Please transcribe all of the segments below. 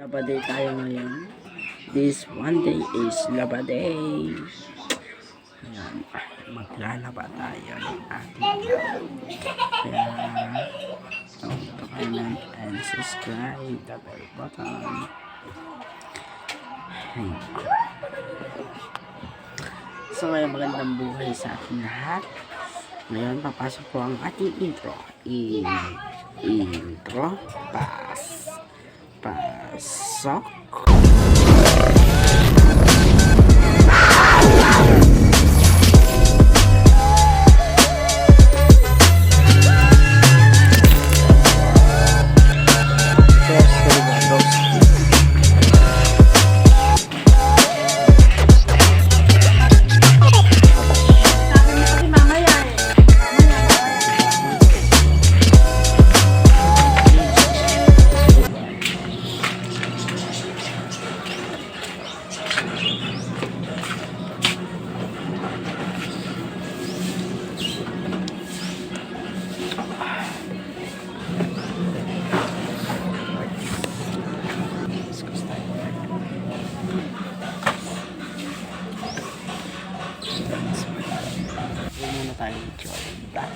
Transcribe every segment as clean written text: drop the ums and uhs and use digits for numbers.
Laba day tayo ngayon. This one day is laba day. Ayan, maglalaba tayo ng ating kaya don't comment and subscribe the bell button. Ayan. So ngayon magandang buhay sa ating lahat. Ngayon papasok po ang ating intro. Intro pasok. Muna tayo ng Jordan.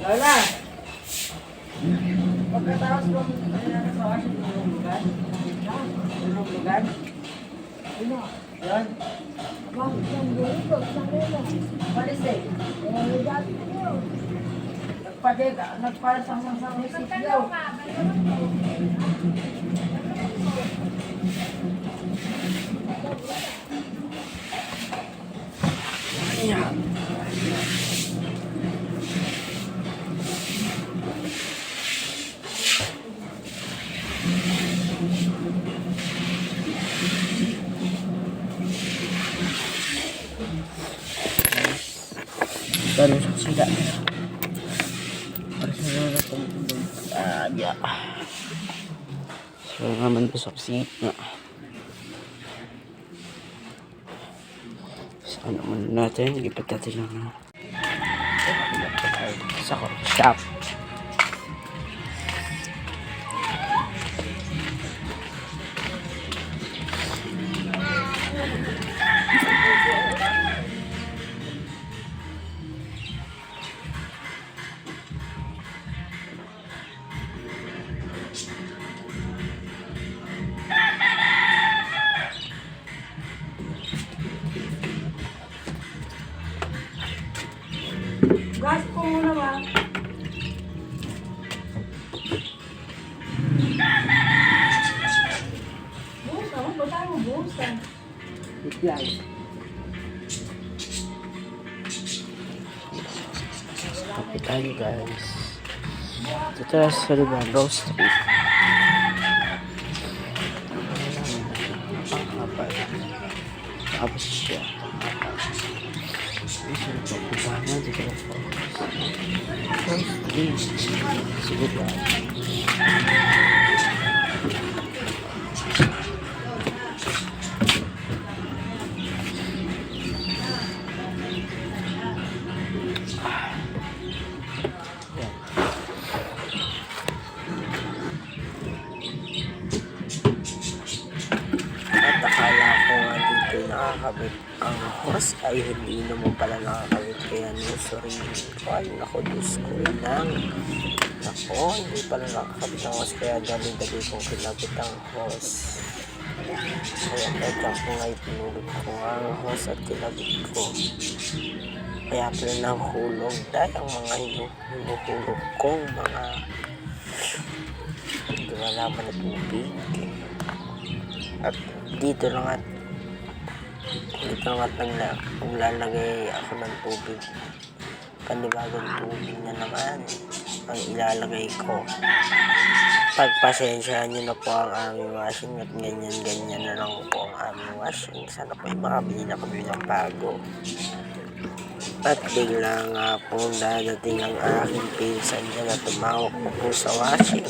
Lola! Pagkatapos kong sa akin, nilulugan? Nilulugan? Ano? Yan? Bakit yung dito? Saan nila? Palisig. Dati nyo. Nagpalasang sa munisipyo. Ayan. Baru sudah personal aja so naman besok sih sana muna natin ipat natin lang sa shop. Gas ko muna ba? Buhos naman. Ba't tayo mo buhos ka? Yan. Kapit tayo guys. Ito sa Liban Rose Street. Tapos siya. Ito yung pagpupahan na dito ang focus. Sige ba? At akala ko nga dito nakakabit ang hose ay hindi naman pala nakakabit, kaya nusurin ko ay naku Diyos ko lang, nako hindi pala nakakabit ang hose, kaya dali-dali kong kinabit ang hose. Kaya teka ko nga ipinulog ko ang hose at kinabit ko, kaya pala nahulog dahil ang mga hinuhulog kong mga hindi malaman na tubig at dito lang at maglalagay ako ng tubig. Panibagong tubig na naman ang ilalagay ko. Pagpasensyahan nyo na po ang aming washing at ganyan na lang po ang aming washing. Sana po ay makabili na kami ng bago. At bigla nga po dadating ang aking pinsan niya na tumawag po po sa washing.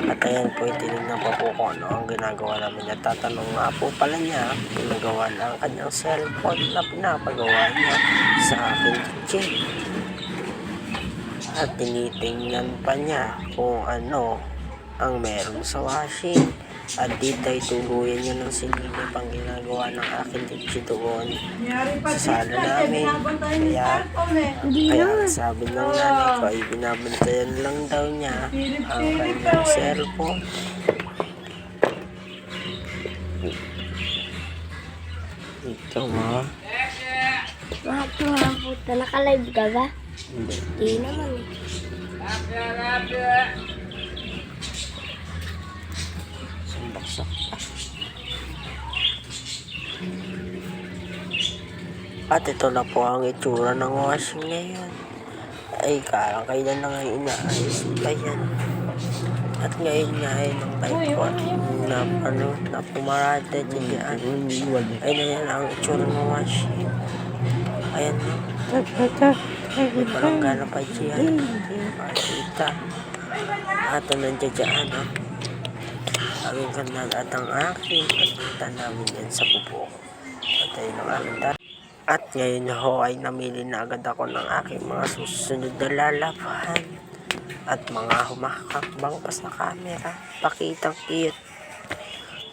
At ayan po, tinignan pa po kung ano ang ginagawa namin. At tatanong nga po pala niya, ginagawa na ang kanyang cellphone na pinapagawa niya sa aking kitchen. At tinitingnan pa niya kung ano ang meron sa washing. At dito ay tuluyan niya ng sinilip ang ginagawa ng aking kitchen doon sa sala namin. Kaya sabi ng nanay ko ay binabantayan lang daw niya ang kanyang cellphone. Ito mo. Bakit nga puta? Naka-live ka ba? Hindi. Di naman eh. Baksak pa. At ito na po ang itsura ng washing ngayon. Ay, kailan na nga inaayos pa yan. At ngayon nga ay ng bike ko na pumarate niya. Ay na yan ang itsura ng washing. Ayan na. May palanggana pa dyan. Makikita. At nandiyan dyan. Aming kanal at ang aking pagkita namin yan sa pupo. At ayun ang aming dati. At ngayon ho ay namili na agad ako ng aking mga susunod na lalaban. At mga humakakbang pa sa camera. Pakitang cute.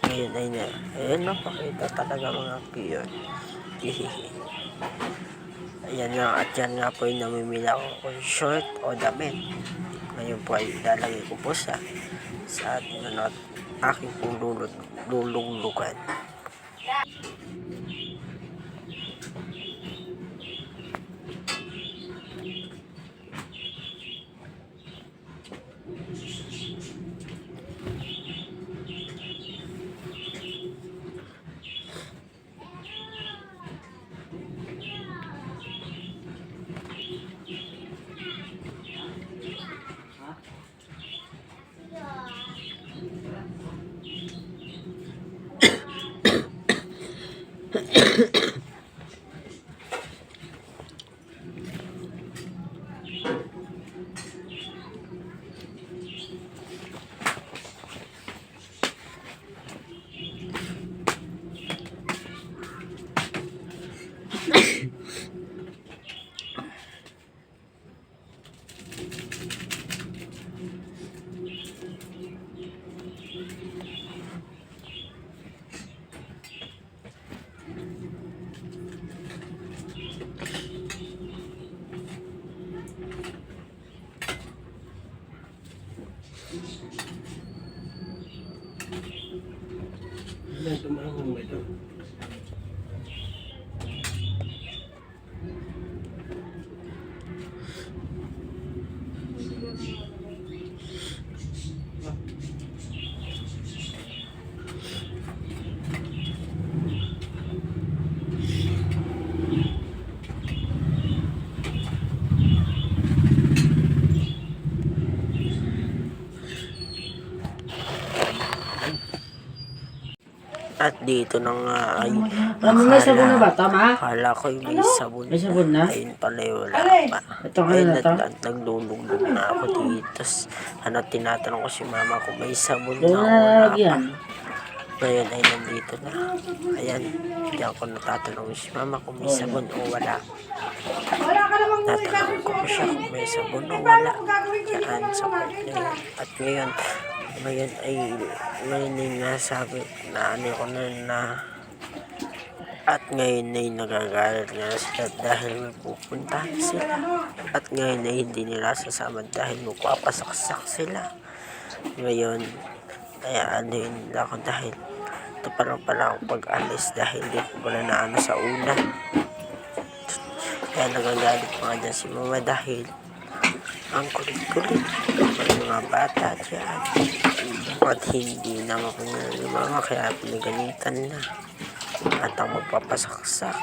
Ngayon ay na. Ayun na, pakita talaga mga cute. Ayan nga, at yan nga po ay namimili ako kung short o damit. Ngayon po ay ilalagay ko po sa aking pong lulunglugan. At dito na nga ay May sabon na ba? Tama? akala ko may sabon. May sabon na? Ayun pala wala pa. Ito nga Ay, na to? naglulunglog na ako dito. Tapos, tinatanong ko si mama kung may sabon na Doon o na wala pa. lalagyan. Ngayon ay nandito na. Ayan, hindi ako natatanong si mama kung may sabon o wala. Tatanong ko pa siya kung may sabon o wala. Diyan sa part na yun. At ngayon ay nasabi na ano ko na at ngayon ay nagagalit nga sila dahil may pupuntahan sila. At ngayon ay hindi nila sasama dahil magpapasaksak sila. Ngayon, kaya ano yun ako dahil ito pa lang pala akong pag-alis dahil di ko pala na ano sa una. Kaya nagagalit pa nga dyan si mama dahil ang kulit-kulit ng mga bata dyan. At hindi na makunalima kaya pinagalitan na. At ang magpapasaksak.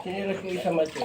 Sinilas ko isa macho.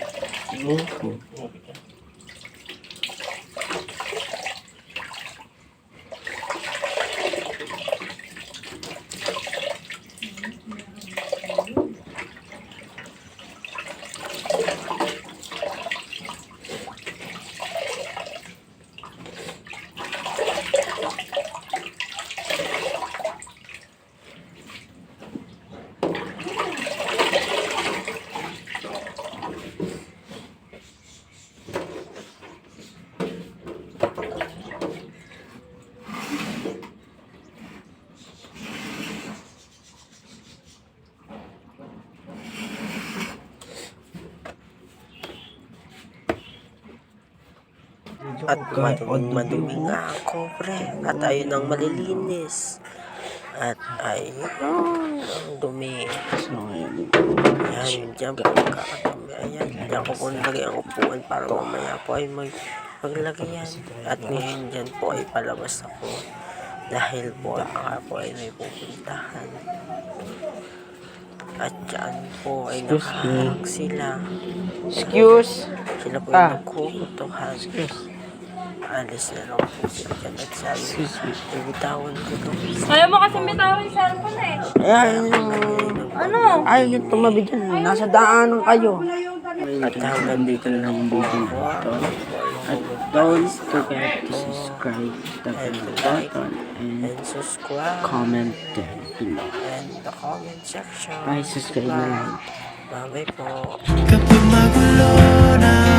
At maduming nga ako, pre. At ayun ang malilinis. At ayun ang dumi. Ayan, dyan po magkakadumi. Ayan, dyan ko po nilagay ang upuan para mamaya po ay maglagay yan. At ngayon dyan po ay palabas ako. Dahil po baka po ay may pupuntahan. At dyan po ay nakaharang sila. Sila po ay nagkukutuhan. Alis na lang po siya dyan at sabi, ibitawan ko to. Ayaw mo kasi bitawan yung cellphone eh. Ano? Ay, yung tumabi dyan. Nasa daanan kayo. At hanggang dito na lang po ako. At don't forget to subscribe the button and subscribe comment down below. and the comment section. Ay, subscribe na lang. Bye-bye po. Kapag magulo na